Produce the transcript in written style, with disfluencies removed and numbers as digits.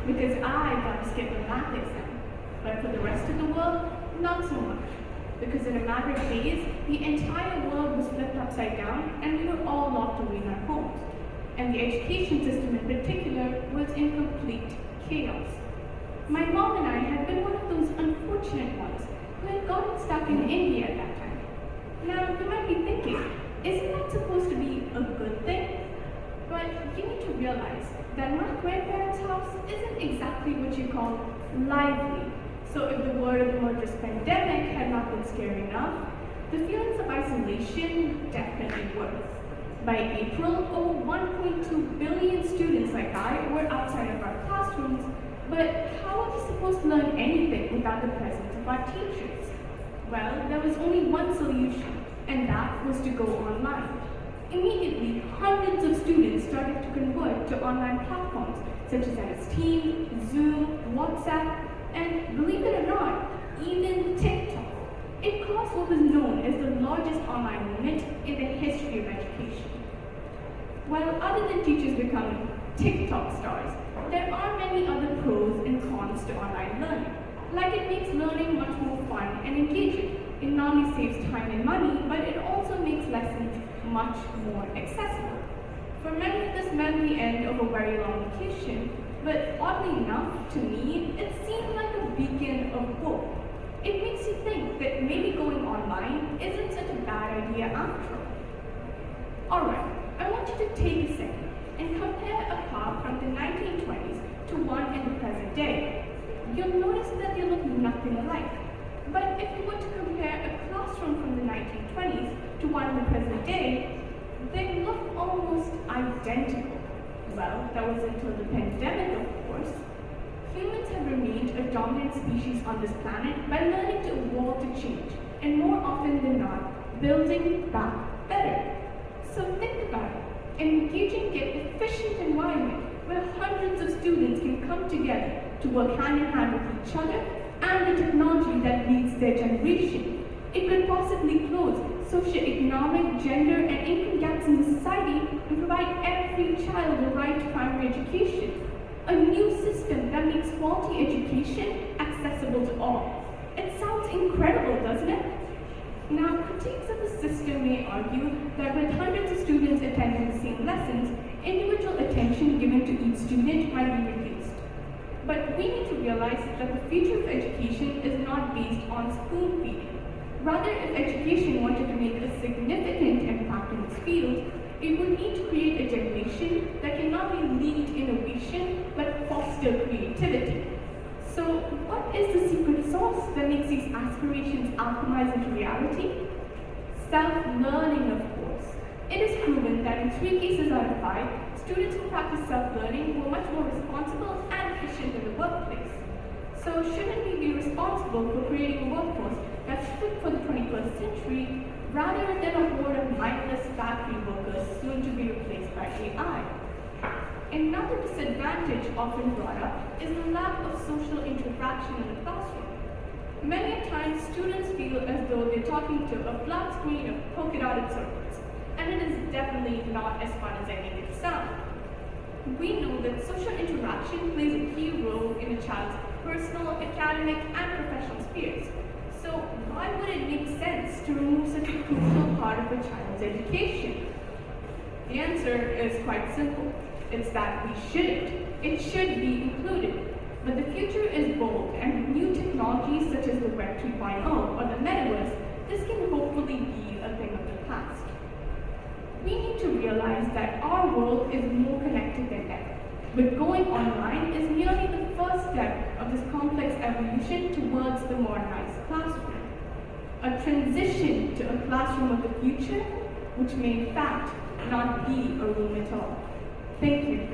because I got to skip a math exam. But for the rest of the world, not so much. Because in a matter of days, the entire world was flipped upside down and we were all locked away in our homes. And the education system in particular was in complete chaos. My mom and I had been one of those unfortunate ones who had gotten stuck in India at that time. Now, you might be thinking, isn't that supposed to be a good thing? But you need to realize that my grandparents' house isn't exactly what you call lively. So if the word of the murderous pandemic had not been scary enough, the feelings of isolation definitely were. By April, over 1.2 billion students like I were outside of our classrooms, but how are we supposed to learn anything without the presence of our teachers? Well, there was only one solution, and that was to go online. Immediately, hundreds of students started to convert to online platforms such as MS Teams, Zoom, WhatsApp, and believe it or not, even TikTok. It caused what was known as the largest online movement in the history of education. Well, other than teachers becoming TikTok stars, there are many other pros and cons to online learning. Like it makes learning much more fun and engaging. It not only saves time and money, but it also makes lessons much more accessible. For many, this meant the end of a very long vacation, but oddly enough, to me, it seemed like a beacon of hope. It makes you think that maybe going online isn't such a bad idea after all. Alright, I want you to take a second and compare a car from the 1920s to one in the present day. You'll notice that they look nothing alike. But if you were to compare a classroom from the 1920s to one in the present day, they look almost identical. Well, that was until the pandemic, of course. Humans have remained a dominant species on this planet by learning to evolve to change, and more often than not, building back better. So think about it, an engaging yet efficient environment where hundreds of students can come together to work hand in hand with each other and the technology that leads their generation. It could possibly close socioeconomic, gender, and income gaps in society and provide every child the right to primary education. A new system that makes quality education accessible to all. It sounds incredible, doesn't it? Now, critics of the system may argue that with hundreds of students attending the same lessons, individual attention given to each student might be reduced. But we need to realize that the future of education is not based on spoon feeding. Rather, if education wanted to make a significant impact in its field, it would need to create a generation that can not only lead innovation, but foster creativity. So, what is the secret sauce that makes these aspirations alchemize into reality? Self-learning, of course. It is proven that in 3 cases out of 5, students who practice self-learning were much more responsible and efficient in the workplace. So, shouldn't we be responsible for creating a workforce that's fit for the 21st century rather than a horde of mindless factory workers soon to be replaced by AI? Another disadvantage often brought up is the lack of social interaction in the classroom. Many times, students feel as though they're talking to a flat screen of polka-dotted circles, and it is definitely not as fun as I make it sound. We know that social interaction plays a key role in a child's personal, academic, and professional spheres. So why would it make sense to remove such a crucial part of a child's education? The answer is quite simple. It's that we shouldn't. It should be included. But the future is bold, and with new technologies such as the Web 3.0 or the Metaverse, this can hopefully be a thing of the past. We need to realize that our world is more connected than ever. But going online is merely the first step of this complex evolution towards the modernized classroom. A transition to a classroom of the future, which may in fact not be a room at all. Thank you.